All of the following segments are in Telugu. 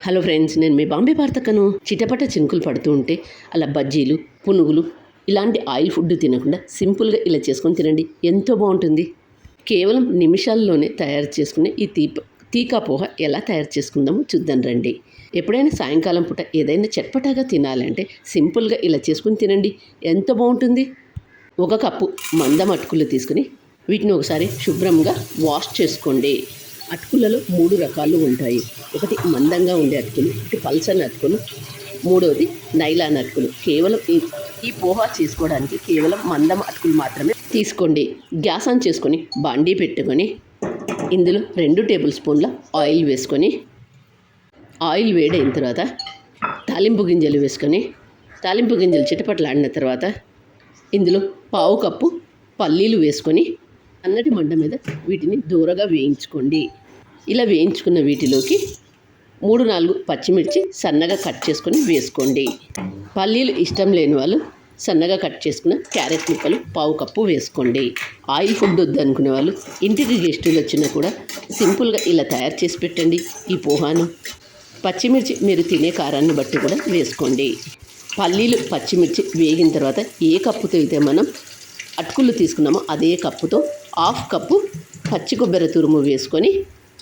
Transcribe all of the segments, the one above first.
హలో ఫ్రెండ్స్, నేను మీ బాంబే పార్తకను. చిటపట చినుకులు పడుతూ ఉంటే అలా బజ్జీలు, పునుగులు ఇలాంటి ఆయిల్ ఫుడ్ తినకుండా సింపుల్గా ఇలా చేసుకొని తినండి. ఎంతో బాగుంటుంది. కేవలం నిమిషాల్లోనే తయారు చేసుకునే ఈ తీకా పోహ ఎలా తయారు చేసుకుందామో చూద్దాం రండి. ఎప్పుడైనా సాయంకాలం పూట ఏదైనా చట్పటాగా తినాలంటే సింపుల్గా ఇలా చేసుకుని తినండి. ఎంత బాగుంటుంది. 1 కప్పు మందం అటుకులు తీసుకుని వీటిని ఒకసారి శుభ్రంగా వాష్ చేసుకోండి. అటుకులలో 3 రకాలు ఉంటాయి. ఒకటి మందంగా ఉండే అటుకులు, ఒకటి పల్చని అటుకులు, మూడోది నైలాన్ అటుకులు. కేవలం ఈ పోహా చేసుకోవడానికి కేవలం మందం అటుకులు మాత్రమే తీసుకోండి. గ్యాస్ ఆన్ చేసుకొని బాండీ పెట్టుకొని ఇందులో 2 టేబుల్ స్పూన్ల ఆయిల్ వేసుకొని, ఆయిల్ వేడైన తర్వాత తాలింపు గింజలు వేసుకొని, తాలింపు గింజలు చిటపటలాడిన తర్వాత ఇందులో 1/2 కప్పు పల్లీలు వేసుకొని అన్నటి మంట మీద వీటిని దూరగా వేయించుకోండి. ఇలా వేయించుకున్న వీటిలోకి 3-4 పచ్చిమిర్చి సన్నగా కట్ చేసుకొని వేసుకోండి. పల్లీలు ఇష్టం లేని వాళ్ళు సన్నగా కట్ చేసుకున్న క్యారెట్ ముక్కలు 1/2 కప్పు వేసుకోండి. ఆయిల్ ఫుడ్ వద్దనుకునే వాళ్ళు ఇంటికి గెస్టులు వచ్చినా కూడా సింపుల్గా ఇలా తయారు చేసి పెట్టండి ఈ పోహాను. పచ్చిమిర్చి మీరు తినే కారాన్ని బట్టి కూడా వేసుకోండి. పల్లీలు పచ్చిమిర్చి వేగిన తర్వాత ఏ కప్పుతో అయితే మనం అటుకులు తీసుకున్నామో అదే కప్పుతో 1/2 కప్పు పచ్చి కొబ్బరి తురుము వేసుకొని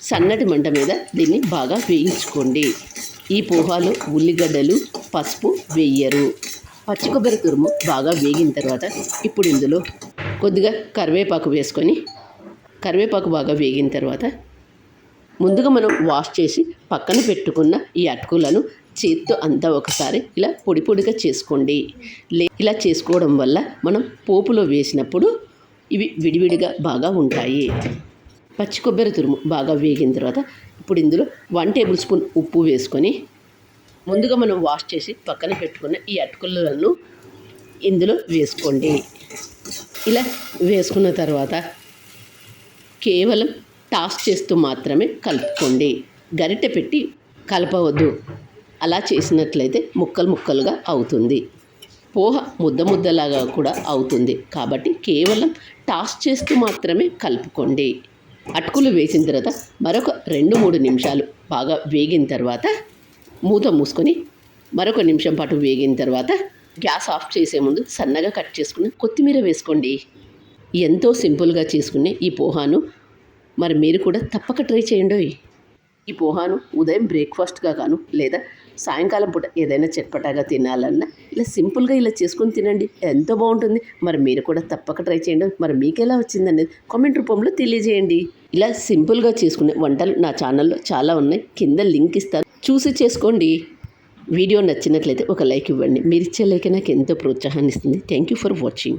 సన్నటి మంట మీద దీన్ని బాగా వేయించుకోండి. ఈ పోహాలో ఉల్లిగడ్డలు, పసుపు వేయరు. పచ్చి కొబ్బరి తురుము బాగా వేగిన తర్వాత ఇప్పుడు ఇందులో కొద్దిగా కరివేపాకు వేసుకొని, కరివేపాకు బాగా వేగిన తర్వాత ముందుగా మనం వాష్ చేసి పక్కన పెట్టుకున్న ఈ అటుకులను చేత్తో అంతా ఒకసారి ఇలా పొడి పొడిగా చేసుకోండి. ఇలా చేసుకోవడం వల్ల మనం పోపులో వేసినప్పుడు ఇవి విడివిడిగా బాగా ఉంటాయి. పచ్చి కొబ్బరి తురుము బాగా వేగిన తర్వాత ఇప్పుడు ఇందులో 1 టేబుల్ స్పూన్ ఉప్పు వేసుకొని ముందుగా మనం వాష్ చేసి పక్కన పెట్టుకున్న ఈ అటుకులను ఇందులో వేసుకోండి. ఇలా వేసుకున్న తర్వాత కేవలం టాస్ చేస్తూ మాత్రమే కలుపుకోండి. గరిటె పెట్టి కలపవద్దు. అలా చేసినట్లయితే ముక్కలు ముక్కలుగా అవుతుంది. పోహ ముద్ద ముద్దలాగా కూడా అవుతుంది. కాబట్టి కేవలం టాస్ చేస్తూ మాత్రమే కలుపుకోండి. అటుకులు వేసిన తర్వాత మరొక 2-3 నిమిషాలు బాగా వేగిన తర్వాత మూత మూసుకొని మరొక నిమిషం పాటు వేగిన తర్వాత గ్యాస్ ఆఫ్ చేసే ముందు సన్నగా కట్ చేసుకుని కొత్తిమీర వేసుకోండి. ఎంతో సింపుల్గా చేసుకునే ఈ పోహాను మరి మీరు కూడా తప్పక ట్రై చేయండి. ఈ పోహాను ఉదయం బ్రేక్ఫాస్ట్గా గాను లేదా సాయంకాలం పూట ఏదైనా చట్పటాగా తినాలన్నా ఇలా సింపుల్గా ఇలా చేసుకొని తినండి. ఎంతో బాగుంటుంది. మరి మీరు కూడా తప్పక ట్రై చేయండి. మరి మీకు ఎలా వచ్చిందనేది కామెంట్ రూపంలో తెలియజేయండి. ఇలా సింపుల్గా చేసుకునే వంటలు నా ఛానల్లో చాలా ఉన్నాయి. కింద లింక్ ఇస్తాను, చూసి చేసుకోండి. వీడియో నచ్చినట్లయితే ఒక లైక్ ఇవ్వండి. మీరు ఇచ్చే లైక్ నాకు ఎంతో ప్రోత్సాహాన్ని ఇస్తుంది. Thank you for watching.